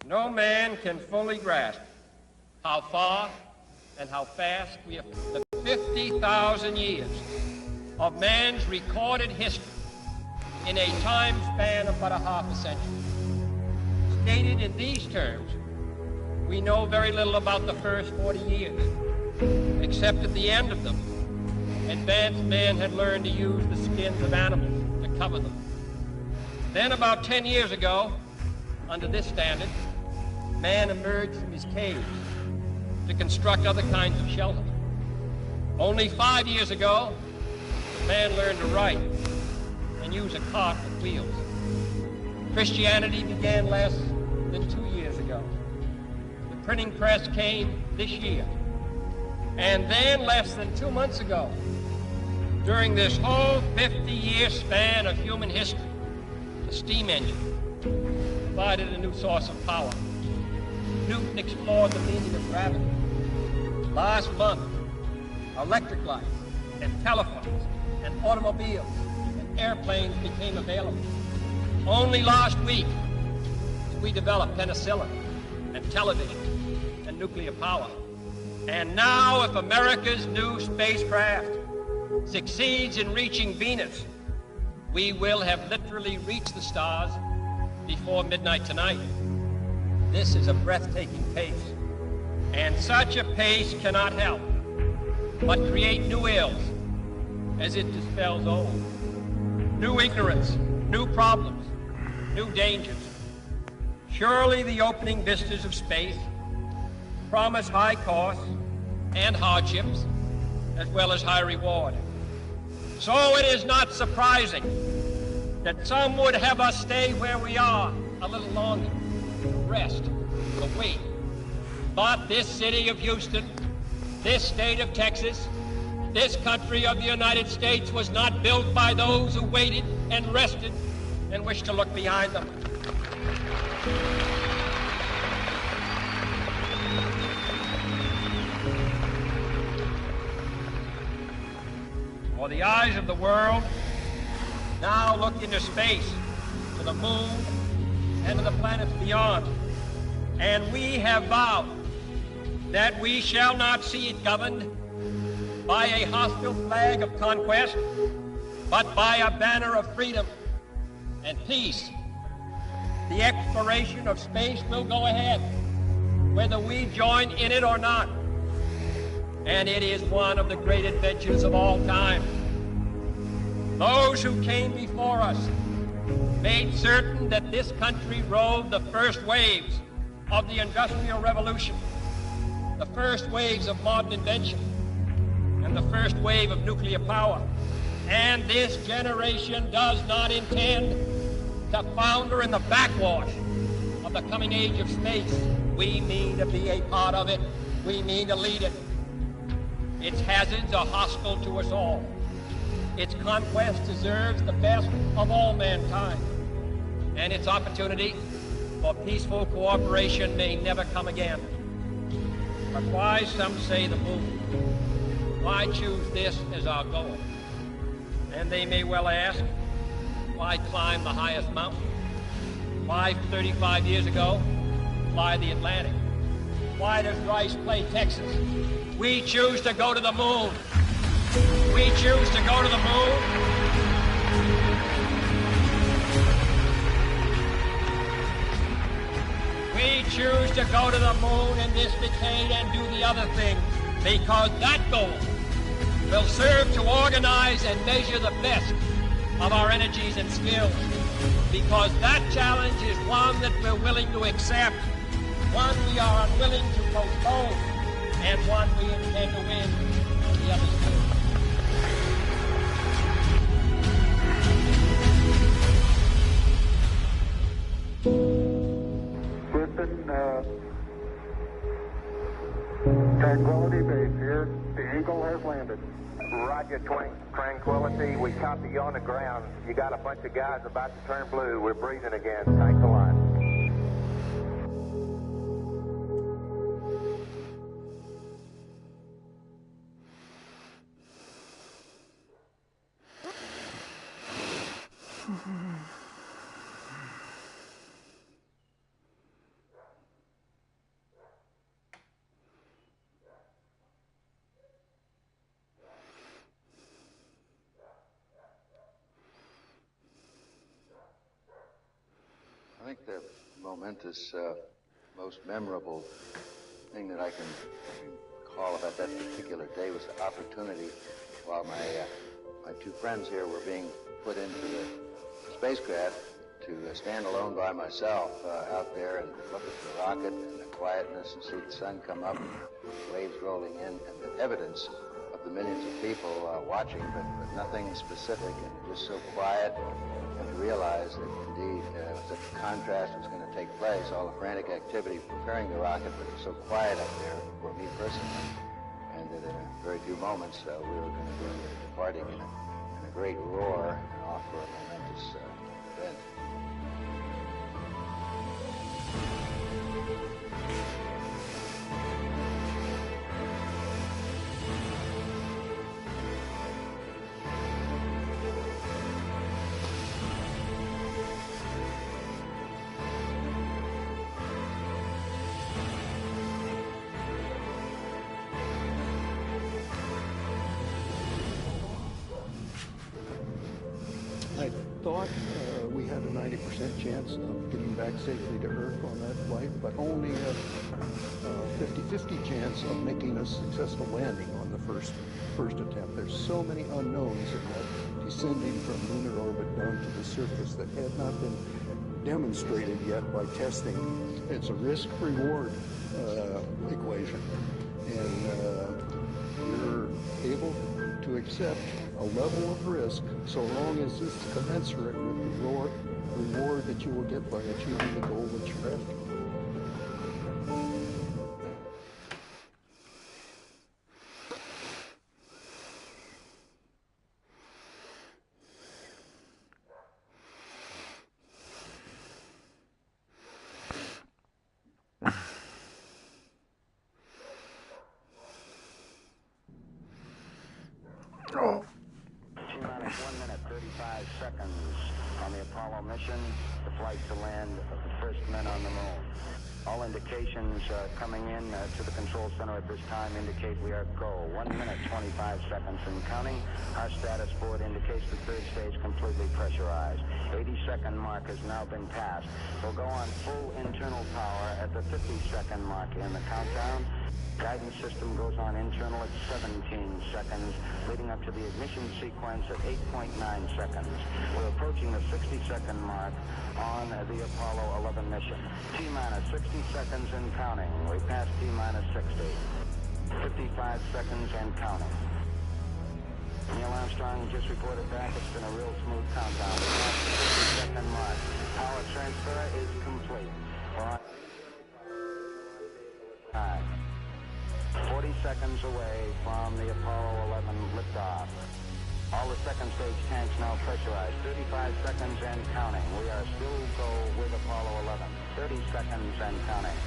No man can fully grasp how far and how fast we have the 50,000 years of man's recorded history in a time span of but a half a century. Stated in these terms, we know very little about the first 40 years, except at the end of them, advanced man had learned to use the skins of animals to cover them. Then about 10 years ago, under this standard, man emerged from his caves to construct other kinds of shelter. Only 5 years ago, man learned to write and use a cart with wheels. Christianity began less than 2 years ago. The printing press came this year. And then less than 2 months ago, during this whole 50-year span of human history, the steam engine provided a new source of power. Newton explored the meaning of gravity. Last month, electric lights and telephones and automobiles and airplanes became available. Only last week, we developed penicillin and television and nuclear power. And now, if America's new spacecraft succeeds in reaching Venus, we will have literally reached the stars before midnight tonight. This is a breathtaking pace, and such a pace cannot help but create new ills as it dispels old. New ignorance, new problems, new dangers. Surely the opening vistas of space promise high costs and hardships, as well as high reward. So it is not surprising that some would have us stay where we are a little longer, to rest, to wait. But this city of Houston, this state of Texas, this country of the United States was not built by those who waited and rested and wished to look behind them. For the eyes of the world now look into space, to the moon, and to the planets beyond. And we have vowed that we shall not see it governed by a hostile flag of conquest, but by a banner of freedom and peace. The exploration of space will go ahead, whether we join in it or not. And it is one of the great adventures of all time. Those who came before us made certain that this country rode the first waves of the Industrial Revolution, the first waves of modern invention, and the first wave of nuclear power. And this generation does not intend to founder in the backwash of the coming age of space. We mean to be a part of it. We mean to lead it. Its hazards are hostile to us all. Its conquest deserves the best of all mankind. And its opportunity for peaceful cooperation may never come again. But why, some say, the moon? Why choose this as our goal? And they may well ask, why climb the highest mountain? Why, 35 years ago, fly the Atlantic? Why does Rice play Texas? We choose to go to the moon. We choose to go to the moon. We choose to go to the moon in this decade and do the other thing, because that goal will serve to organize and measure the best of our energies and skills, because that challenge is one that we're willing to accept, one we are unwilling to postpone, and one we intend to win for the others too. Houston, Tranquility Base here. The Eagle has landed. Roger, Tranquility. We copy you on the ground. You got a bunch of guys about to turn blue. We're breathing again. Thanks a lot. momentous, most memorable thing that I can recall about that particular day was the opportunity while my two friends here were being put into the spacecraft to stand alone by myself out there and look at the rocket and the quietness and see the sun come up and waves rolling in and the evidence of the millions of people watching, but nothing specific and just so quiet, and to realize that indeed such a contrast was going to take place, all the frantic activity preparing the rocket, but it was so quiet up there for me personally, and that in a very few moments we were going to be departing in a great roar and off for a momentous event. I thought we had a 90% chance of getting back safely to Earth on that flight, but only a 50-50 chance of making a successful landing on the first attempt. There's so many unknowns in that descending from lunar orbit down to the surface that had not been demonstrated yet by testing. It's a risk-reward equation, and you're able to accept a level of risk so long as it's commensurate with the reward that you will get by achieving the goal that you're after. Oh. T-minus 1 minute, 35 seconds on the Apollo mission, the flight to land of the first men on the moon. All indications coming in to the control center at this time indicate we are go. 1 minute, 25 seconds and counting. Our status board indicates the third stage completely pressurized. 80-second mark has now been passed. We'll go on full internal power at the 50-second mark in the countdown. Guidance system goes on internal at 17 seconds, leading up to the ignition sequence at 8.9 seconds. We're approaching the 60-second mark on the Apollo 11 mission. T-minus 60 seconds and counting. We passed T-minus 60. 55 seconds and counting. Neil Armstrong just reported back. It's been a real smooth countdown. We passed the 60-second mark. Power transfer is complete. We're on 40 seconds away from the Apollo 11 liftoff. All the second stage tanks now pressurized. 35 seconds and counting. We are still go with Apollo 11. 30 seconds and counting.